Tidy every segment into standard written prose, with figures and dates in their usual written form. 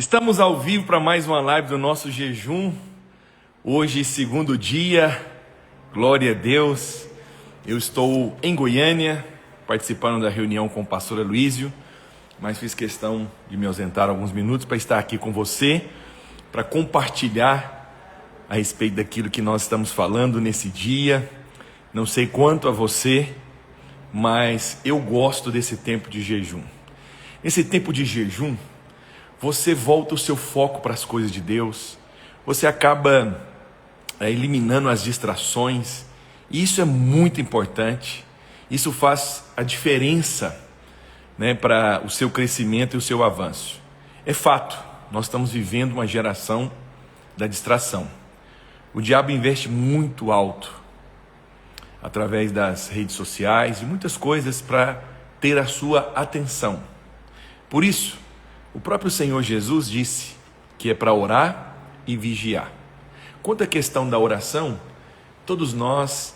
Estamos ao vivo para mais uma live do nosso jejum. Hoje, segundo dia, glória a Deus. Eu estou em Goiânia, participando da reunião com o pastor Aloísio, mas fiz questão de me ausentar alguns minutos para estar aqui com você, para compartilhar a respeito daquilo que nós estamos falando nesse dia. Não sei quanto a você, mas eu gosto desse tempo de jejum. Nesse tempo de jejum, você volta o seu foco para as coisas de Deus, você acaba eliminando as distrações, e isso é muito importante. Isso faz a diferença, para o seu crescimento e o seu avanço. É fato, nós estamos vivendo uma geração da distração. O diabo investe muito alto, através das redes sociais e muitas coisas, para ter a sua atenção. Por isso, o próprio Senhor Jesus disse que é para orar e vigiar. Quanto à questão da oração, todos nós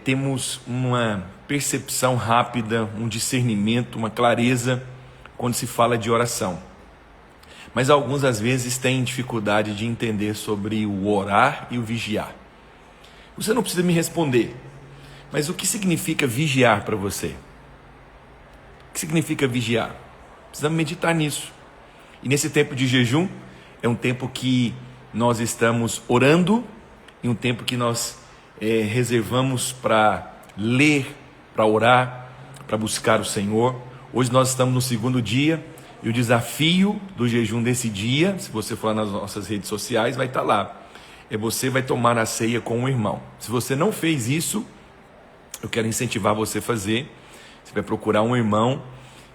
temos uma percepção rápida, um discernimento, uma clareza quando se fala de oração. Mas alguns às vezes têm dificuldade de entender sobre o orar e o vigiar. Você não precisa me responder, mas o que significa vigiar para você? O que significa vigiar? Precisamos meditar nisso. E nesse tempo de jejum, é um tempo que nós estamos orando, e um tempo que nós reservamos para ler, para orar, para buscar o Senhor. Hoje nós estamos no segundo dia, e o desafio do jejum desse dia, se você for nas nossas redes sociais, vai estar lá. Você vai tomar a ceia com o irmão. Se você não fez isso, eu quero incentivar você a fazer. Você vai procurar um irmão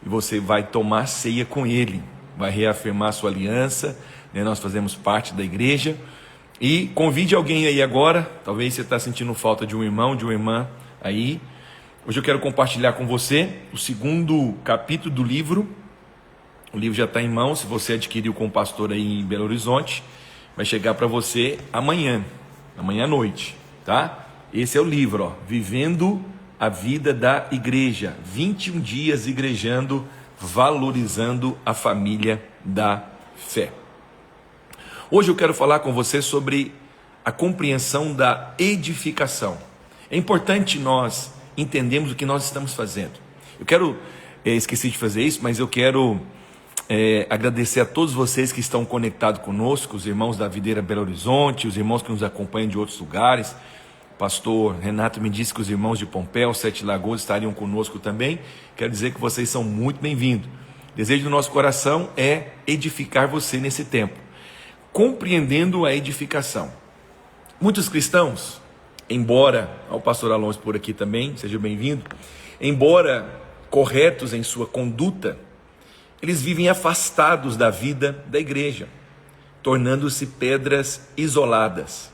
e você vai tomar ceia com ele, vai reafirmar a sua aliança, nós fazemos parte da igreja, e convide alguém aí agora. Talvez você está sentindo falta de um irmão, de uma irmã aí. Hoje eu quero compartilhar com você o segundo capítulo do livro. O livro já está em mão, se você adquiriu com o pastor aí em Belo Horizonte, vai chegar para você amanhã à noite, tá? Esse é o livro, Vivendo a Vida da Igreja, 21 dias igrejando, valorizando a família da fé. Hoje eu quero falar com você sobre a compreensão da edificação. É importante nós entendermos o que nós estamos fazendo. Eu quero, esqueci de fazer isso, mas eu quero agradecer a todos vocês que estão conectados conosco, os irmãos da Videira Belo Horizonte, os irmãos que nos acompanham de outros lugares. Pastor Renato me disse que os irmãos de Pompéu, Sete Lagoas estariam conosco também. Quero dizer que vocês são muito bem-vindos. O desejo do nosso coração é edificar você nesse tempo, compreendendo a edificação. Muitos cristãos, embora, o pastor Alonso por aqui também, seja bem-vindo, embora corretos em sua conduta, eles vivem afastados da vida da igreja, tornando-se pedras isoladas.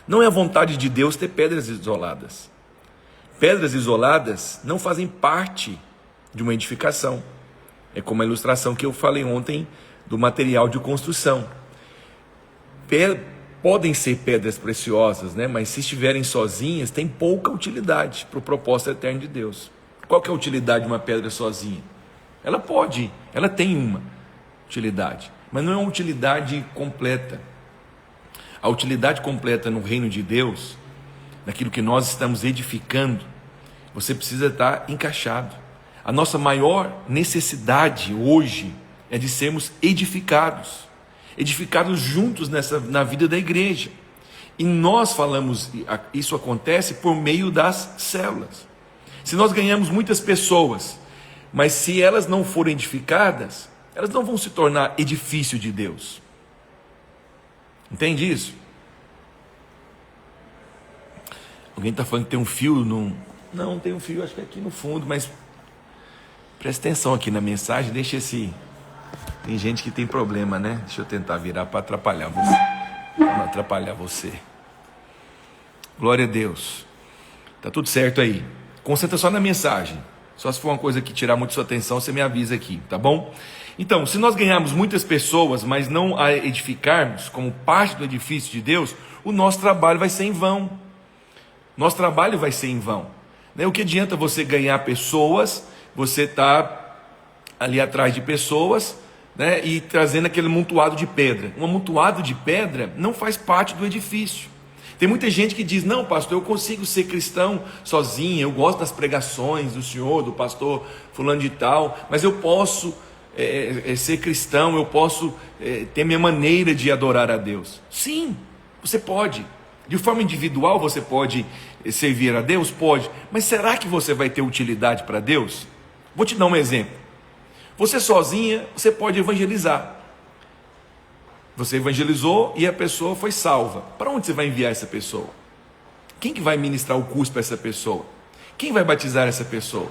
Não é a vontade de Deus ter pedras isoladas. Pedras isoladas não fazem parte de uma edificação. É como a ilustração que eu falei ontem do material de construção. Podem ser pedras preciosas, mas se estiverem sozinhas, tem pouca utilidade para o propósito eterno de Deus. Qual que é a utilidade de uma pedra sozinha? Ela tem uma utilidade, mas não é uma utilidade completa. A utilidade completa no reino de Deus, naquilo que nós estamos edificando, você precisa estar encaixado. A nossa maior necessidade hoje é de sermos edificados juntos na vida da igreja. E nós falamos, isso acontece por meio das células. Se nós ganhamos muitas pessoas, mas se elas não forem edificadas, elas não vão se tornar edifício de Deus. Entende isso? Alguém está falando que tem um fio Não tem um fio, acho que é aqui no fundo, mas presta atenção aqui na mensagem, tem gente que tem problema, Deixa eu tentar virar para atrapalhar você. Para não atrapalhar você. Glória a Deus. Tá tudo certo aí. Concentra só na mensagem. Só se for uma coisa que tirar muito sua atenção, você me avisa aqui, tá bom? Então, se nós ganharmos muitas pessoas, mas não a edificarmos como parte do edifício de Deus, o nosso trabalho vai ser em vão. O que adianta você ganhar pessoas, você está ali atrás de pessoas, né, e trazendo aquele amontoado de pedra. Um amontoado de pedra não faz parte do edifício. Tem muita gente que diz: não, pastor, eu consigo ser cristão sozinho, eu gosto das pregações do senhor, do pastor fulano de tal, mas eu posso ser cristão, eu posso ter minha maneira de adorar a Deus. Sim, você pode. De forma individual você pode servir a Deus? Pode. Mas será que você vai ter utilidade para Deus? Vou te dar um exemplo. Você sozinha, você pode evangelizar. Você evangelizou e a pessoa foi salva. Para onde você vai enviar essa pessoa? Quem que vai ministrar o curso para essa pessoa? Quem vai batizar essa pessoa?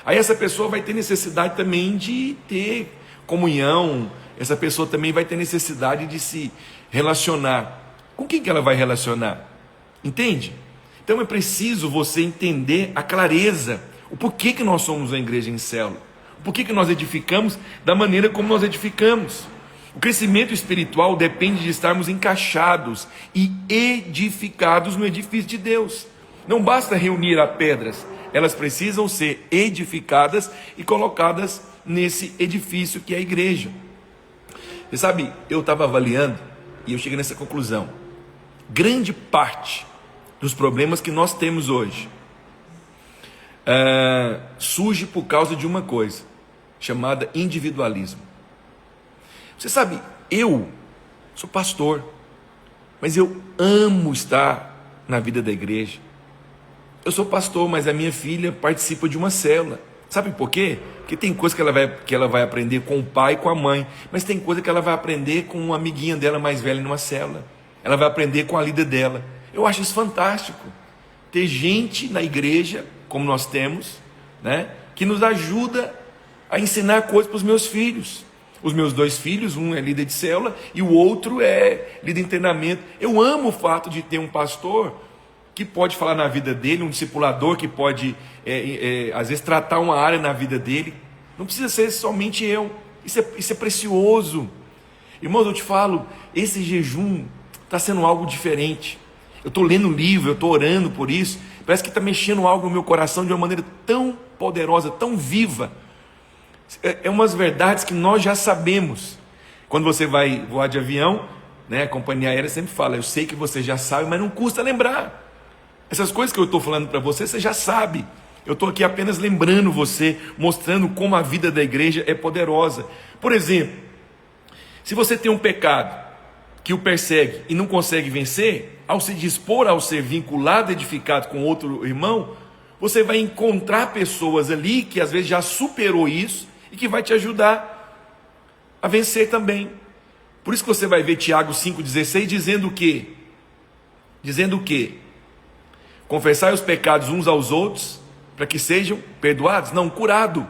Aí essa pessoa vai ter necessidade também de ter comunhão. Essa pessoa também vai ter necessidade de se relacionar. Com quem que ela vai relacionar? Entende? Então é preciso você entender a clareza, o porquê que nós somos uma igreja em célula, o porquê que nós edificamos da maneira como nós edificamos. O crescimento espiritual depende de estarmos encaixados e edificados no edifício de Deus. Não basta reunir as pedras, elas precisam ser edificadas e colocadas nesse edifício que é a igreja. Você sabe, eu estava avaliando e eu cheguei nessa conclusão. Grande parte dos problemas que nós temos hoje surge por causa de uma coisa chamada individualismo. Você sabe, eu sou pastor, mas eu amo estar na vida da igreja. Eu sou pastor, mas a minha filha participa de uma célula. Sabe por quê? Porque tem coisa que ela vai aprender com o pai e com a mãe, mas tem coisa que ela vai aprender com uma amiguinha dela mais velha numa célula. Ela vai aprender com a líder dela. Eu acho isso fantástico. Ter gente na igreja, como nós temos, né, que nos ajuda a ensinar coisas para os meus filhos. Os meus 2 filhos, um é líder de célula e o outro é líder de treinamento. Eu amo o fato de ter um pastor que pode falar na vida dele, um discipulador que pode, às vezes, tratar uma área na vida dele. Não precisa ser somente eu. Isso é precioso. Irmãos, eu te falo, esse jejum está sendo algo diferente. Eu estou lendo livro, eu estou orando por isso. Parece que está mexendo algo no meu coração de uma maneira tão poderosa, tão viva. É umas verdades que nós já sabemos. Quando você vai voar de avião, né, a companhia aérea sempre fala: eu sei que você já sabe, mas não custa lembrar. Essas coisas que eu estou falando para você, você já sabe. Eu estou aqui apenas lembrando você, mostrando como a vida da igreja é poderosa. Por exemplo, se você tem um pecado que o persegue e não consegue vencer, ao se dispor, ao ser vinculado, edificado com outro irmão, você vai encontrar pessoas ali que às vezes já superou isso e que vai te ajudar a vencer também. Por isso que você vai ver Tiago 5,16 dizendo o quê? Dizendo o quê? Confessai os pecados uns aos outros para que sejam perdoados? Não, curado.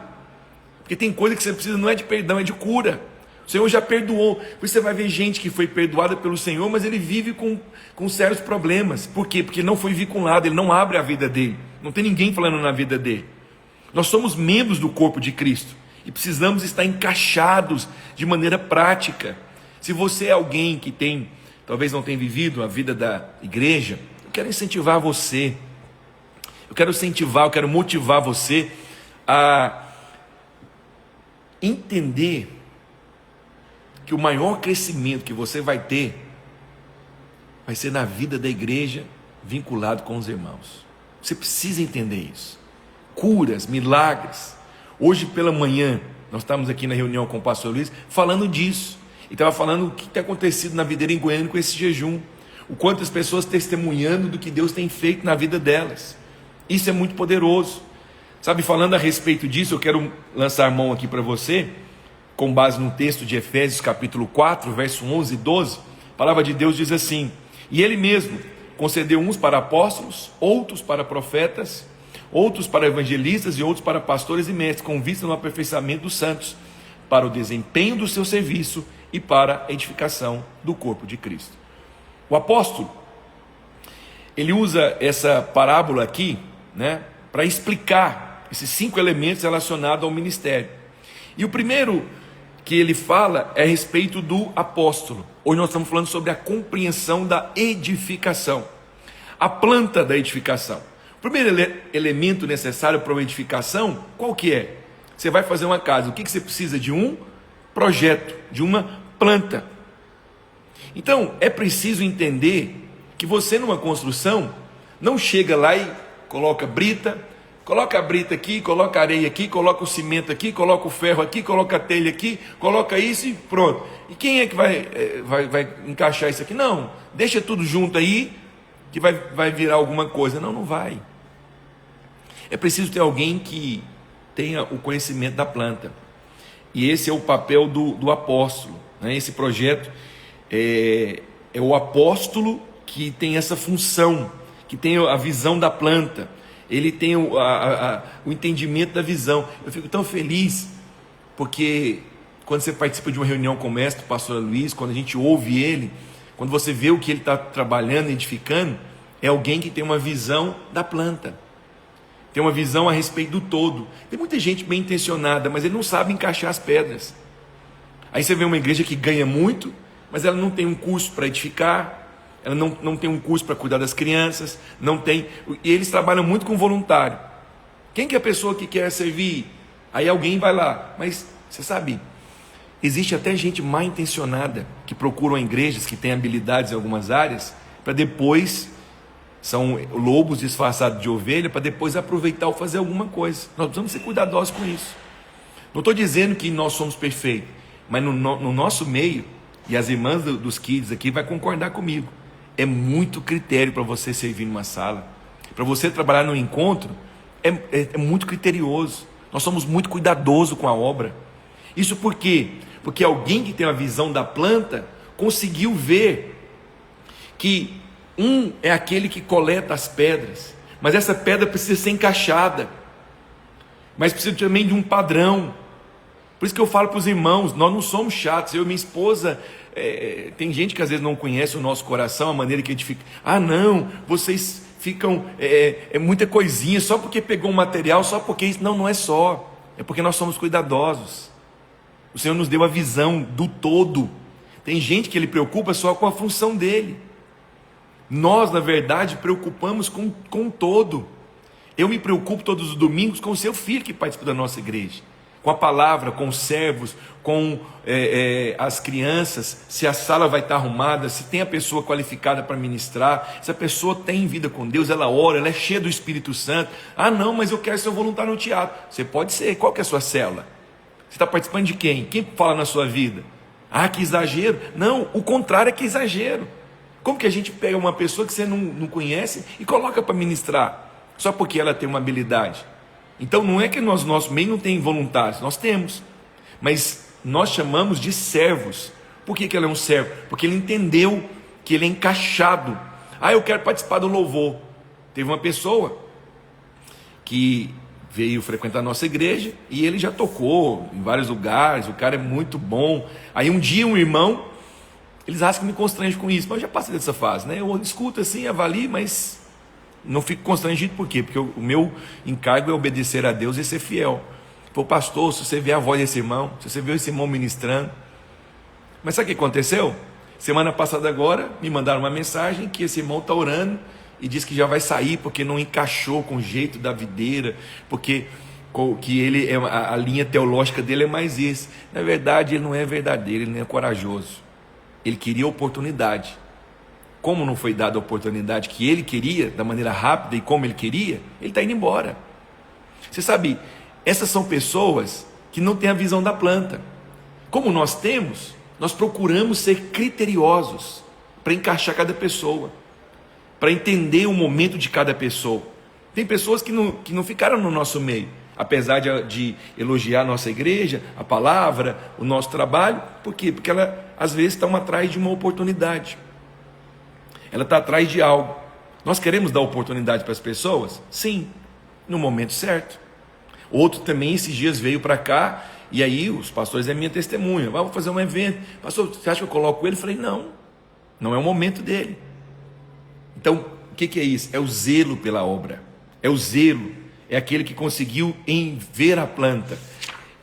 Porque tem coisa que você precisa, não é de perdão, é de cura. O Senhor já perdoou. Por isso você vai ver gente que foi perdoada pelo Senhor, mas ele vive com sérios problemas. Por quê? Porque não foi vinculado, ele não abre a vida dele. Não tem ninguém falando na vida dele. Nós somos membros do corpo de Cristo e precisamos estar encaixados de maneira prática. Se você é alguém que talvez não tenha vivido a vida da igreja, eu quero incentivar você. Eu quero motivar você a entender que o maior crescimento que você vai ter vai ser na vida da igreja, vinculado com os irmãos. Você precisa entender isso. Curas, milagres. Hoje pela manhã, nós estávamos aqui na reunião com o pastor Luiz, falando disso. E estava falando o que tem acontecido na videira em Goiânia com esse jejum. O quanto as pessoas testemunhando do que Deus tem feito na vida delas. Isso é muito poderoso. Sabe, falando a respeito disso, eu quero lançar a mão aqui para você, com base no texto de Efésios capítulo 4, verso 11 e 12, a palavra de Deus diz assim: e ele mesmo concedeu uns para apóstolos, outros para profetas, outros para evangelistas e outros para pastores e mestres, com vista no aperfeiçoamento dos santos, para o desempenho do seu serviço e para a edificação do corpo de Cristo. O apóstolo, ele usa essa parábola aqui, né, para explicar esses 5 elementos relacionados ao ministério. E o primeiro que ele fala é a respeito do apóstolo. Hoje nós estamos falando sobre a compreensão da edificação, a planta da edificação. O primeiro elemento necessário para uma edificação, qual que é? Você vai fazer uma casa, o que você precisa de um projeto, de uma planta. Então, é preciso entender que você numa construção não chega lá e coloca a brita aqui, coloca a areia aqui, coloca o cimento aqui, coloca o ferro aqui, coloca a telha aqui, coloca isso e pronto. E quem é que vai encaixar isso aqui? Não, deixa tudo junto aí que vai virar alguma coisa. Não vai. É preciso ter alguém que tenha o conhecimento da planta. E esse é o papel do apóstolo, né? Esse projeto é o apóstolo que tem essa função, que tem a visão da planta. Ele tem o entendimento da visão. Eu fico tão feliz, porque quando você participa de uma reunião como esta, do pastor Luiz, quando a gente ouve ele, quando você vê o que ele está trabalhando, edificando, é alguém que tem uma visão da planta, tem uma visão a respeito do todo. Tem muita gente bem intencionada, mas ele não sabe encaixar as pedras. Aí você vê uma igreja que ganha muito, mas ela não tem um curso para edificar, ela não tem um curso para cuidar das crianças, não tem, e eles trabalham muito com voluntário. Quem que é a pessoa que quer servir? Aí alguém vai lá, mas você sabe, existe até gente mal intencionada que procuram igrejas que têm habilidades em algumas áreas, para depois, são lobos disfarçados de ovelha, para depois aproveitar ou fazer alguma coisa. Nós precisamos ser cuidadosos com isso. Não estou dizendo que nós somos perfeitos, mas no nosso meio, e as irmãs dos kids aqui vai concordar comigo, é muito critério para você servir numa sala, para você trabalhar no encontro, é muito criterioso. Nós somos muito cuidadosos com a obra. Isso por quê? Porque alguém que tem a visão da planta conseguiu ver que é aquele que coleta as pedras, mas essa pedra precisa ser encaixada, mas precisa também de um padrão. Por isso que eu falo para os irmãos, nós não somos chatos. Eu e minha esposa, tem gente que às vezes não conhece o nosso coração, a maneira que a gente fica, não, vocês ficam, muita coisinha, só porque pegou um material, só porque isso, não é só, é porque nós somos cuidadosos. O Senhor nos deu a visão do todo. Tem gente que ele preocupa só com a função dele. Nós, na verdade, preocupamos com o todo. Eu me preocupo todos os domingos com o seu filho que participa da nossa igreja, com a palavra, com os servos, com as crianças, se a sala vai estar arrumada, se tem a pessoa qualificada para ministrar, se a pessoa tem vida com Deus, ela ora, ela é cheia do Espírito Santo. Não, mas eu quero ser voluntário no teatro. Você pode ser. Qual que é a sua célula? Você está participando de quem? Quem fala na sua vida? Que exagero. Não, o contrário é que exagero. Como que a gente pega uma pessoa que você não conhece e coloca para ministrar, só porque ela tem uma habilidade? Então não é que nosso meio não tem voluntários, nós temos, mas nós chamamos de servos. Por que ele é um servo? Porque ele entendeu que ele é encaixado. Eu quero participar do louvor. Teve uma pessoa que veio frequentar a nossa igreja e ele já tocou em vários lugares, o cara é muito bom. Aí um dia um irmão, eles acham que me constrange com isso, mas eu já passei dessa fase, né? Eu escuto assim, avalio, mas não fico constrangido. Por quê? Porque o meu encargo é obedecer a Deus e ser fiel. Pô, pastor, se você vê a voz desse irmão, se você vê esse irmão ministrando. Mas sabe o que aconteceu? Semana passada agora, me mandaram uma mensagem que esse irmão está orando e diz que já vai sair porque não encaixou com o jeito da videira, porque que ele a linha teológica dele é mais isso. Na verdade, ele não é verdadeiro, ele não é corajoso. Ele queria oportunidade. Como não foi dada a oportunidade que ele queria, da maneira rápida e como ele queria, ele está indo embora. Você sabe, essas são pessoas que não têm a visão da planta. Como nós temos, nós procuramos ser criteriosos para encaixar cada pessoa, para entender o momento de cada pessoa. Tem pessoas que não ficaram no nosso meio, apesar de elogiar a nossa igreja, a palavra, o nosso trabalho. Por quê? Porque ela às vezes estão atrás de uma oportunidade, ela está atrás de algo. Nós queremos dar oportunidade para as pessoas? Sim, no momento certo. Outro também esses dias veio para cá, e aí os pastores é minha testemunha, vamos fazer um evento, pastor, você acha que eu coloco ele? Eu falei, não é o momento dele. Então, o que é isso? É o zelo pela obra, é o zelo, é aquele que conseguiu ver a planta.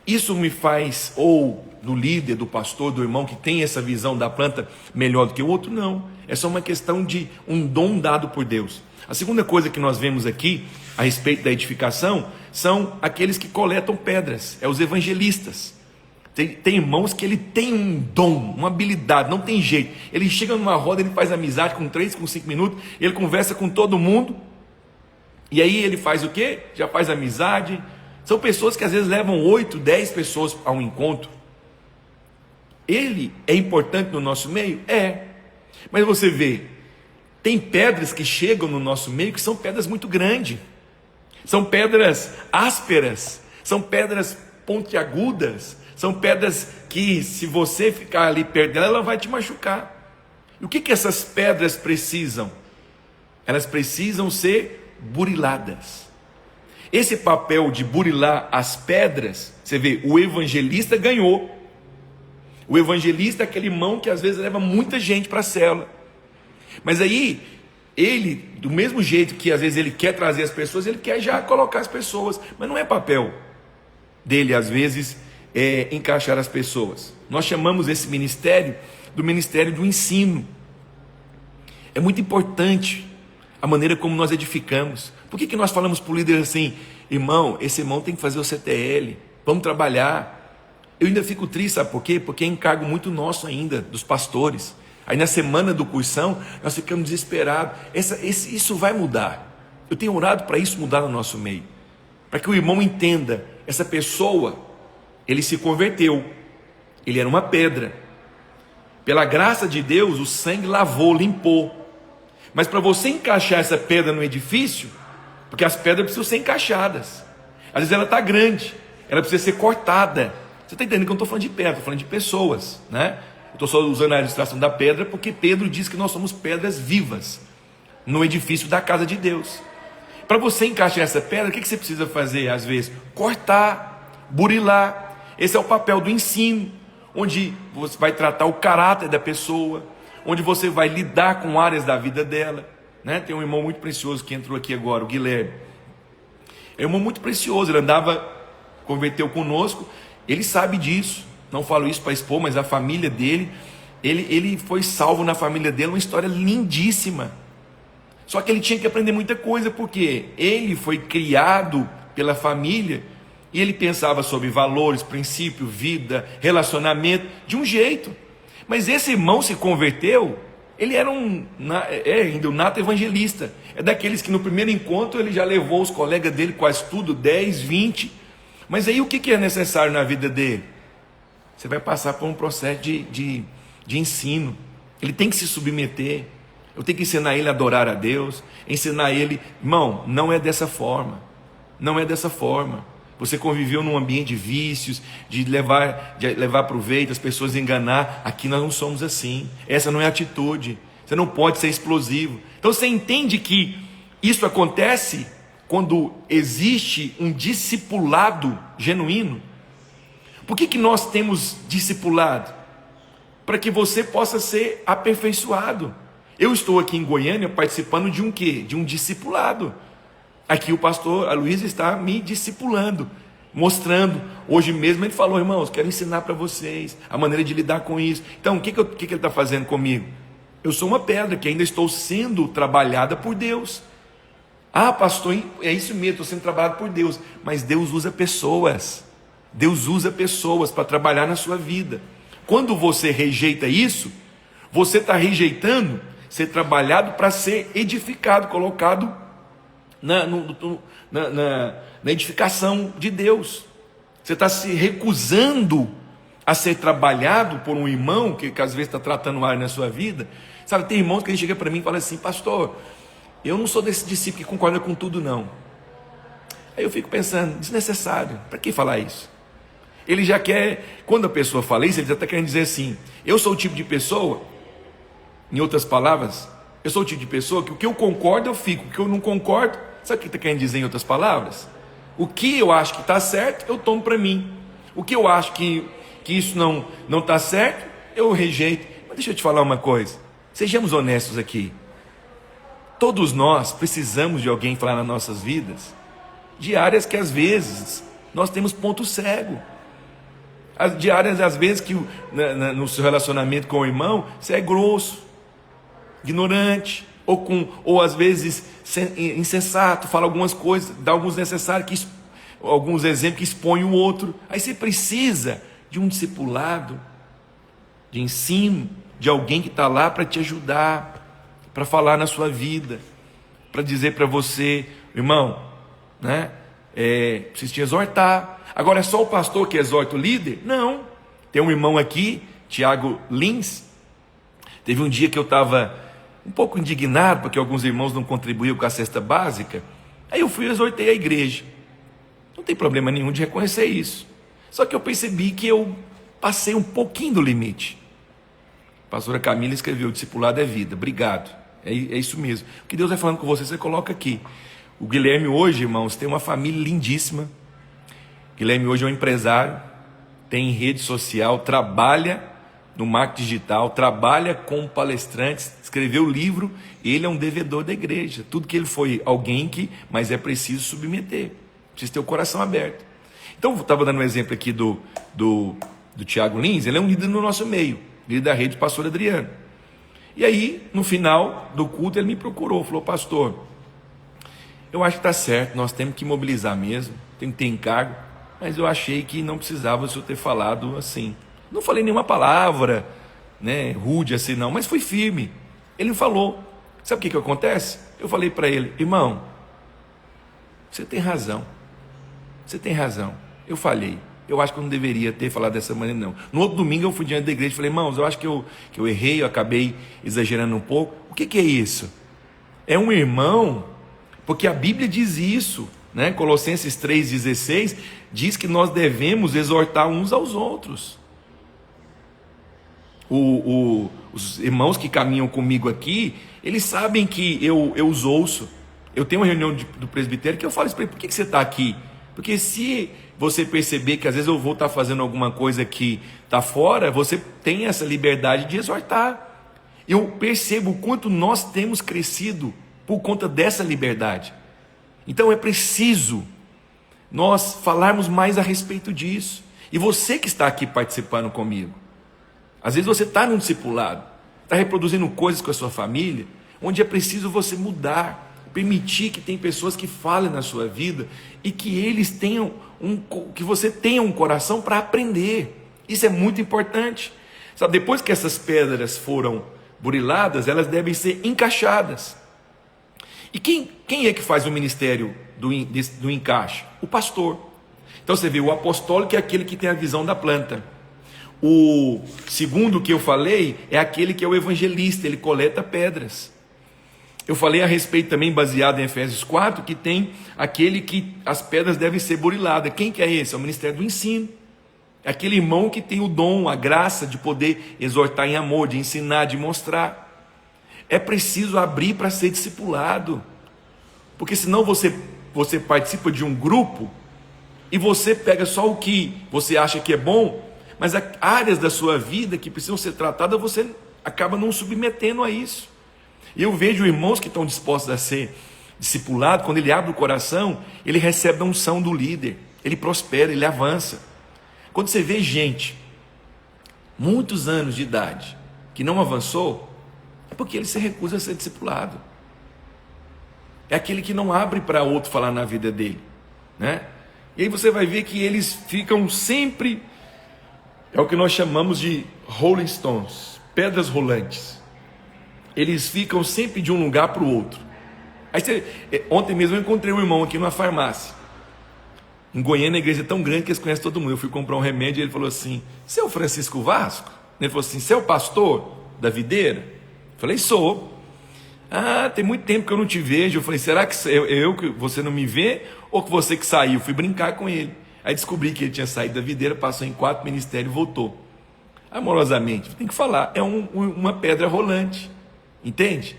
Isso me faz, ou do líder, do pastor, do irmão que tem essa visão da planta melhor do que o outro? Não, é só uma questão de um dom dado por Deus. A segunda coisa que nós vemos aqui a respeito da edificação são aqueles que coletam pedras, os evangelistas. Tem irmãos que ele tem um dom, uma habilidade, não tem jeito. Ele chega numa roda, ele faz amizade com 3, com 5 minutos, ele conversa com todo mundo, e aí ele faz o quê? Já faz amizade. São pessoas que às vezes levam 8, 10 pessoas a um encontro. Ele é importante no nosso meio? É. Mas você vê, tem pedras que chegam no nosso meio que são pedras muito grandes. São pedras ásperas, são pedras pontiagudas, são pedras que, se você ficar ali perto dela, ela vai te machucar. E o que essas pedras precisam? Elas precisam ser buriladas. Esse papel de burilar as pedras, você vê, o evangelista ganhou. O evangelista é aquele irmão que às vezes leva muita gente para a célula. Mas aí, ele, do mesmo jeito que às vezes ele quer trazer as pessoas, ele quer já colocar as pessoas. Mas não é papel dele, às vezes, encaixar as pessoas. Nós chamamos esse ministério do ministério do ensino. É muito importante a maneira como nós edificamos. Por que nós falamos para o líder assim: irmão, esse irmão tem que fazer o CTL, vamos trabalhar? Eu ainda fico triste, sabe por quê? Porque é encargo muito nosso ainda, dos pastores. Aí na semana do cursão, nós ficamos desesperados. Isso vai mudar. Eu tenho orado para isso mudar no nosso meio. Para que o irmão entenda, essa pessoa, ele se converteu. Ele era uma pedra. Pela graça de Deus, o sangue lavou, limpou. Mas para você encaixar essa pedra no edifício, porque as pedras precisam ser encaixadas. Às vezes ela está grande, ela precisa ser cortada. Você está entendendo que eu não estou falando de pedra, estou falando de pessoas, né? Eu estou só usando a ilustração da pedra, porque Pedro diz que nós somos pedras vivas no edifício da casa de Deus. Para você encaixar essa pedra, o que você precisa fazer às vezes? Cortar, burilar. Esse é o papel do ensino, onde você vai tratar o caráter da pessoa, onde você vai lidar com áreas da vida dela, né? Tem um irmão muito precioso que entrou aqui agora, o Guilherme. É um irmão muito precioso, ele converteu conosco, ele sabe disso. Não falo isso para expor, mas a família dele, ele foi salvo na família dele, uma história lindíssima. Só que ele tinha que aprender muita coisa, porque ele foi criado pela família, e ele pensava sobre valores, princípio, vida, relacionamento, de um jeito. Mas esse irmão se converteu, ele era ainda um nato evangelista. É daqueles que no primeiro encontro ele já levou os colegas dele quase tudo, 10, 20. Mas aí o que é necessário na vida dele? Você vai passar por um processo de ensino. Ele tem que se submeter. Eu tenho que ensinar ele a adorar a Deus, ensinar ele, irmão, não é dessa forma. Não é dessa forma. Você conviveu num ambiente de vícios, de levar proveito, as pessoas enganar. Aqui nós não somos assim. Essa não é a atitude. Você não pode ser explosivo. Então você entende que isso acontece quando existe um discipulado genuíno. Por que nós temos discipulado? Para que você possa ser aperfeiçoado. Eu estou aqui em Goiânia participando de um quê? De um discipulado. Aqui o pastor Aloysio está me discipulando, mostrando. Hoje mesmo ele falou: irmãos, quero ensinar para vocês a maneira de lidar com isso. Então o que ele está fazendo comigo? Eu sou uma pedra que ainda estou sendo trabalhada por Deus. Ah, pastor, é isso mesmo, estou sendo trabalhado por Deus. Mas Deus usa pessoas. Deus usa pessoas para trabalhar na sua vida. Quando você rejeita isso, você está rejeitando ser trabalhado para ser edificado, colocado na edificação de Deus. Você está se recusando a ser trabalhado por um irmão que às vezes está tratando área na sua vida. Sabe, tem irmãos que ele chega para mim e fala assim: pastor, eu não sou desse discípulo que concorda com tudo não. Aí eu fico pensando, desnecessário, para que falar isso? Ele já quer, quando a pessoa fala isso, ele já está querendo dizer assim: eu sou o tipo de pessoa, em outras palavras, eu sou o tipo de pessoa que o que eu concordo eu fico, o que eu não concordo, sabe o que está querendo dizer em outras palavras? O que eu acho que está certo, eu tomo para mim. O que eu acho que isso não está certo, eu rejeito. Mas deixa eu te falar uma coisa, sejamos honestos aqui. Todos nós precisamos de alguém falar nas nossas vidas, de áreas que às vezes nós temos ponto cego. De áreas às vezes que no seu relacionamento com o irmão, você é grosso, ignorante, ou às vezes insensato, fala algumas coisas, dá alguns exemplos que expõem o outro. Aí você precisa de um discipulado, de ensino, de alguém que está lá para te ajudar, para falar na sua vida, para dizer para você, irmão, né? Preciso te exortar. Agora é só o pastor que exorta o líder? Não. Tem um irmão aqui, Tiago Lins. Teve um dia que eu estava um pouco indignado porque alguns irmãos não contribuíram com a cesta básica. Aí eu fui e exortei a igreja. Não tem problema nenhum de reconhecer isso. Só que eu percebi que eu passei um pouquinho do limite. A pastora Camila escreveu: discipulado é vida. Obrigado. É isso mesmo. O que Deus vai falando com você, você coloca aqui. O Guilherme hoje, irmãos, tem uma família lindíssima. O Guilherme hoje é um empresário, tem rede social, trabalha no marketing digital, trabalha com palestrantes, escreveu livro, ele é um devedor da igreja. Tudo que ele foi alguém que, mas é preciso submeter, precisa ter o coração aberto. Então, eu estava dando um exemplo aqui do Tiago Lins. Ele é um líder no nosso meio, líder da rede Pastor Adriano. E aí, no final do culto, ele me procurou, falou: pastor, eu acho que está certo, nós temos que mobilizar mesmo, tem que ter encargo, mas eu achei que não precisava o senhor ter falado assim. Não falei nenhuma palavra, né, rude assim não, mas fui firme. Ele falou. Sabe o que acontece? Eu falei para ele: irmão, você tem razão, eu falhei. Eu acho que eu não deveria ter falado dessa maneira, não. No outro domingo eu fui diante da igreja e falei: irmãos, eu acho que eu errei, eu acabei exagerando um pouco. O que é isso? É um irmão, porque a Bíblia diz isso, né? Colossenses 3,16 diz que nós devemos exortar uns aos outros. Os irmãos que caminham comigo aqui, eles sabem que eu os ouço. Eu tenho uma reunião do presbitério que eu falo isso para ele: por que você está aqui? Porque se você perceber que às vezes eu vou estar fazendo alguma coisa que está fora, você tem essa liberdade de exortar. Eu percebo o quanto nós temos crescido por conta dessa liberdade. Então é preciso nós falarmos mais a respeito disso. E você que está aqui participando comigo, às vezes você está num discipulado, está reproduzindo coisas com a sua família, onde é preciso você mudar, permitir que tem pessoas que falem na sua vida e que eles tenham que você tenha um coração para aprender. Isso é muito importante. Sabe, depois que essas pedras foram buriladas, elas devem ser encaixadas. E quem é que faz o ministério do encaixe? O pastor. Então você vê, o apostólico é aquele que tem a visão da planta. O segundo que eu falei é aquele que é o evangelista, ele coleta pedras. Eu falei a respeito também, baseado em Efésios 4, que tem aquele que as pedras devem ser buriladas. Quem que é esse? É o ministério do ensino. É aquele irmão que tem o dom, a graça de poder exortar em amor, de ensinar, de mostrar. É preciso abrir para ser discipulado, porque senão você participa de um grupo e você pega só o que você acha que é bom, mas áreas da sua vida que precisam ser tratadas, você acaba não submetendo a isso. E eu vejo irmãos que estão dispostos a ser discipulados, quando ele abre o coração, ele recebe a unção do líder, ele prospera, ele avança. Quando você vê gente, muitos anos de idade, que não avançou, é porque ele se recusa a ser discipulado. É aquele que não abre para outro falar na vida dele, né? E aí você vai ver que eles ficam sempre, é o que nós chamamos de Rolling Stones, pedras rolantes. Eles ficam sempre de um lugar para o outro. Ontem mesmo eu encontrei um irmão aqui numa farmácia. Em Goiânia a igreja é tão grande que eles conhecem todo mundo. Eu fui comprar um remédio e ele falou assim: você é o Francisco Vasco? Ele falou assim: você é o pastor da videira? Eu falei: sou. Ah, tem muito tempo que eu não te vejo. Eu falei: será que eu que você não me vê? Ou que você que saiu? Fui brincar com ele. Aí descobri que ele tinha saído da videira, passou em 4 ministérios e voltou. Amorosamente, tem que falar, é uma pedra rolante. Entende?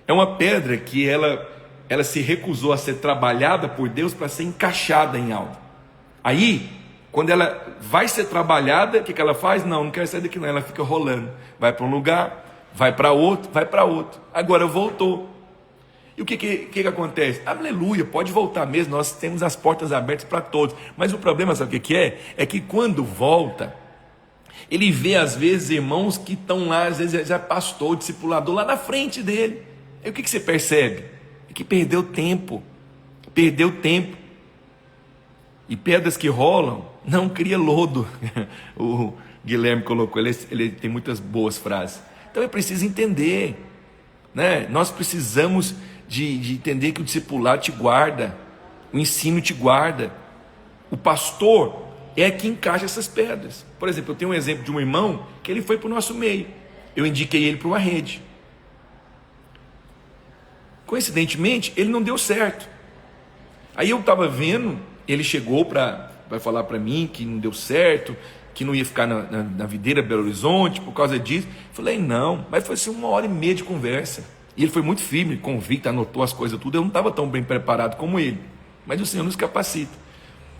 É uma pedra que ela se recusou a ser trabalhada por Deus para ser encaixada em algo. Aí, quando ela vai ser trabalhada, o que ela faz? Não quero sair daqui não, ela fica rolando. Vai para um lugar, vai para outro, vai para outro. Agora voltou. E o que acontece? Aleluia, pode voltar mesmo, nós temos as portas abertas para todos. Mas o problema, sabe o que é? É que quando volta, ele vê às vezes irmãos que estão lá, às vezes já pastor, discipulador lá na frente dele. E o que você percebe? É que perdeu tempo. E pedras que rolam, não cria lodo. O Guilherme colocou, ele tem muitas boas frases. Então é preciso entender, né? Nós precisamos de entender que o discipulado te guarda, o ensino te guarda. O pastor é que encaixa essas pedras. Por exemplo, eu tenho um exemplo de um irmão que ele foi para o nosso meio. Eu indiquei ele para uma rede. Coincidentemente, ele não deu certo. Aí eu estava vendo, ele chegou para falar para mim que não deu certo, que não ia ficar na videira Belo Horizonte por causa disso. Eu falei, não, mas foi assim 1h30 de conversa. E ele foi muito firme, convicto, anotou as coisas tudo. Eu não estava tão bem preparado como ele, mas o Senhor nos capacita.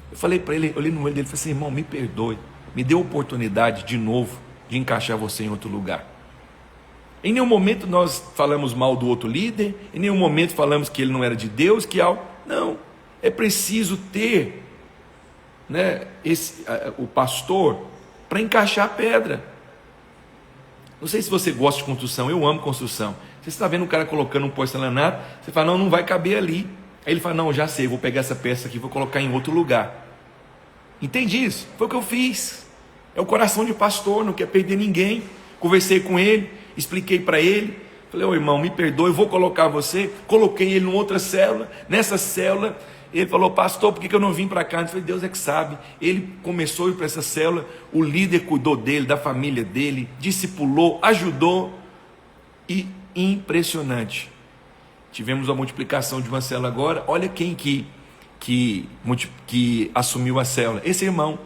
Eu falei para ele, olhei no olho dele e falei assim, irmão, me perdoe, me dê a oportunidade de novo de encaixar você em outro lugar. Em nenhum momento nós falamos mal do outro líder, em nenhum momento falamos que ele não era de Deus, que algo. Não, é preciso ter, né, o pastor para encaixar a pedra. Não sei se você gosta de construção, eu amo construção. Você está vendo um cara colocando um porcelanato, você fala, não vai caber ali. Aí ele fala, não, já sei, vou pegar essa peça aqui e vou colocar em outro lugar. Entende isso? Foi o que eu fiz. É o coração de pastor, não quer perder ninguém. Conversei com ele, expliquei para ele, falei, ô irmão, me perdoe, eu vou colocar você. Coloquei ele em outra célula. Nessa célula ele falou, pastor, por que eu não vim para cá? Eu falei, Deus é que sabe. Ele começou a ir para essa célula, o líder cuidou dele, da família dele, discipulou, ajudou. E impressionante, tivemos a multiplicação de uma célula agora. Olha quem que assumiu a célula, esse irmão.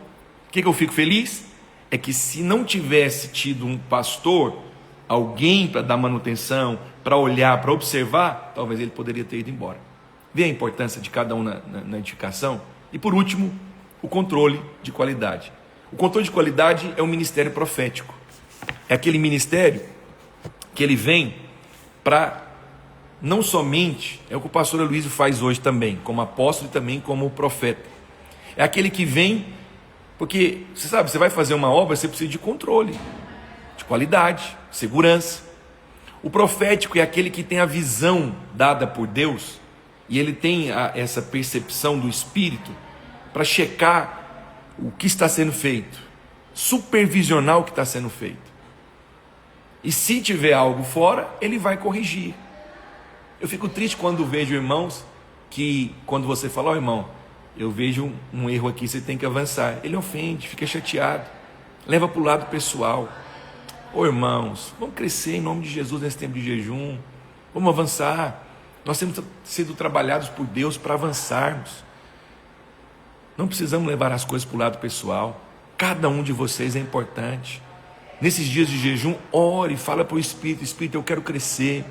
O que eu fico feliz? É que se não tivesse tido um pastor, alguém para dar manutenção, para olhar, para observar, talvez ele poderia ter ido embora. Vê a importância de cada um na edificação. E por último, o controle de qualidade. O controle de qualidade é um ministério profético. É aquele ministério que ele vem para não somente, é o que o pastor Aloysio faz hoje também, como apóstolo e também como profeta. É aquele que vem, porque, você sabe, você vai fazer uma obra, você precisa de controle, de qualidade, segurança. O profético é aquele que tem a visão dada por Deus, e ele tem essa percepção do Espírito, para checar o que está sendo feito, supervisionar o que está sendo feito. E se tiver algo fora, ele vai corrigir. Eu fico triste quando vejo irmãos que, quando você fala, ó irmão, eu vejo um erro aqui, você tem que avançar. Ele ofende, fica chateado, leva para o lado pessoal. Ô irmãos, vamos crescer em nome de Jesus nesse tempo de jejum, vamos avançar. Nós temos sido trabalhados por Deus para avançarmos. Não precisamos levar as coisas para o lado pessoal. Cada um de vocês é importante. Nesses dias de jejum, ore, fala para o Espírito, Espírito, eu quero crescer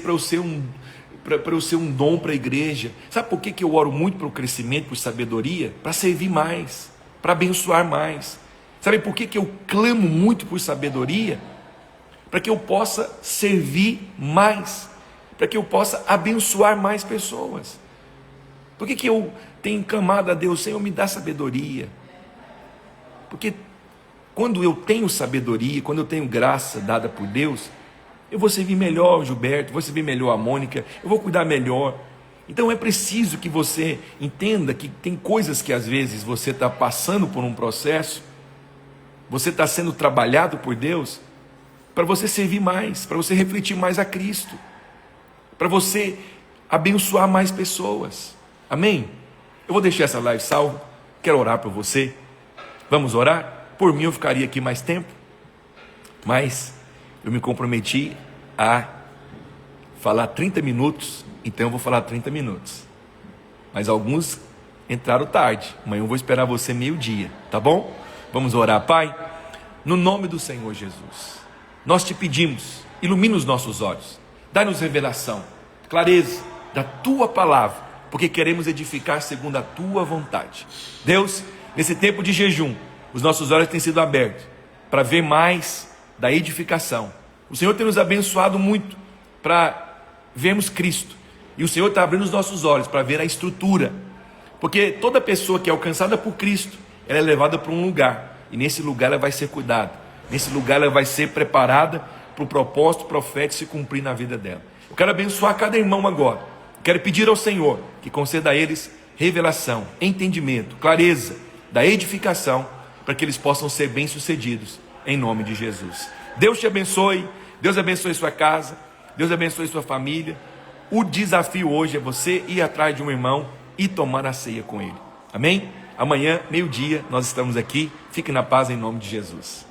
para eu ser um dom para a igreja. Sabe por que eu oro muito pelo crescimento, por sabedoria? Para servir mais, para abençoar mais. Sabe por que eu clamo muito por sabedoria? Para que eu possa servir mais, para que eu possa abençoar mais pessoas. Por que eu tenho clamado a Deus, Senhor, me dá sabedoria? Porque quando eu tenho sabedoria, quando eu tenho graça dada por Deus, eu vou servir melhor o Gilberto, vou servir melhor a Mônica, eu vou cuidar melhor. Então é preciso que você entenda que tem coisas que às vezes você está passando por um processo, você está sendo trabalhado por Deus, para você servir mais, para você refletir mais a Cristo, para você abençoar mais pessoas. Amém? Eu vou deixar essa live salva, quero orar por você. Vamos orar? Por mim eu ficaria aqui mais tempo, mas eu me comprometi a falar 30 minutos, então eu vou falar 30 minutos. Mas alguns entraram tarde, amanhã eu vou esperar você meio-dia, tá bom? Vamos orar. Pai, no nome do Senhor Jesus, nós te pedimos, ilumina os nossos olhos, dá-nos revelação, clareza da Tua palavra, porque queremos edificar segundo a Tua vontade. Deus, nesse tempo de jejum, os nossos olhos têm sido abertos para ver mais da edificação. O Senhor tem nos abençoado muito para vermos Cristo. E o Senhor está abrindo os nossos olhos para ver a estrutura. Porque toda pessoa que é alcançada por Cristo, ela é levada para um lugar. E nesse lugar ela vai ser cuidada. Nesse lugar ela vai ser preparada para o propósito profético se cumprir na vida dela. Eu quero abençoar cada irmão agora. Quero pedir ao Senhor que conceda a eles revelação, entendimento, clareza, da edificação, para que eles possam ser bem-sucedidos, em nome de Jesus. Deus te abençoe, Deus abençoe sua casa, Deus abençoe sua família. O desafio hoje é você ir atrás de um irmão e tomar a ceia com ele. Amém? Amanhã, meio-dia, nós estamos aqui. Fique na paz em nome de Jesus.